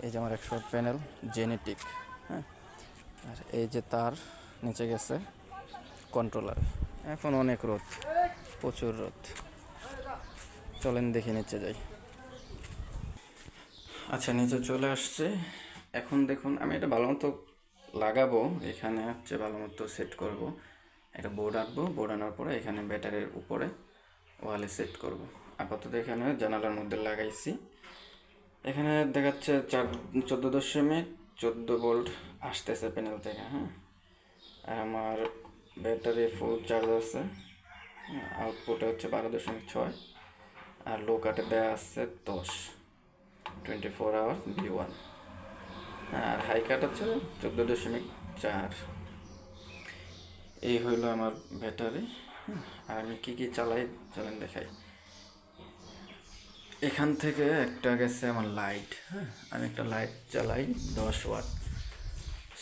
এই যে আমার 100 প্যানেল জেনেটিক, হ্যাঁ। আর এই যে তার নিচে গেছে কন্ট্রোলার। এখন অনেক রোদ, প্রচুর রোদ। চলেন দেখি নিচে যাই। আচ্ছা, নিচে চলে আসছে। এখন দেখুন, আমি এটা ভালো মতো লাগাবো। এখানে হচ্ছে ভালো মতো সেট করব। একটা বোর্ড আঁকবো, বোর্ড আনার পরে এখানে ব্যাটারির উপরে ওয়ালে সেট করব। আপাতত এখানে জানালার মধ্যে লাগাইছি। এখানে দেখাচ্ছে 14.14 ভোল্ট আসতেছে প্যানেল থেকে, হ্যাঁ। আর আমার ব্যাটারি ফুল চার্জ আছে। আউটপুটে হচ্ছে 12.6, আর লো কাটে দেওয়া আছে 10, 24 আওয়ার V1। আর হাই কাট হচ্ছে 14.4। এই হইলো আমার ব্যাটারি। আর আমি কি কি চালাই চলেন দেখাই। এখান থেকে একটা গেছে আমার লাইট, হ্যাঁ। আমি একটা লাইট চালাই 10 ওয়াট,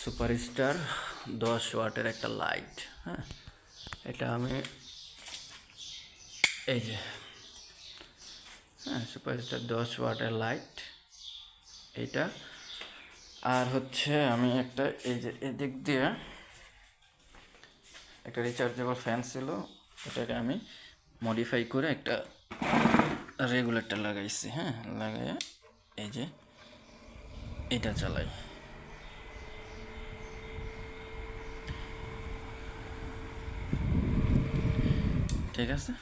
সুপারস্টার 10 ওয়াটের একটা লাইট, হ্যাঁ। এটা আমি এই যে, হ্যাঁ, সুপারস্টার 10 ওয়াটের লাইট এইটা। আর হচ্ছে আমি একটা এই যে এদিক দিয়ে একটা রিচার্জেবল ফ্যান ছিল, এটাকে আমি মডিফাই করে একটা রেগুলেটর লাগাইছি, হ্যাঁ। লাগাইয়া এই যে এটা চালাই। ঠিক আছে।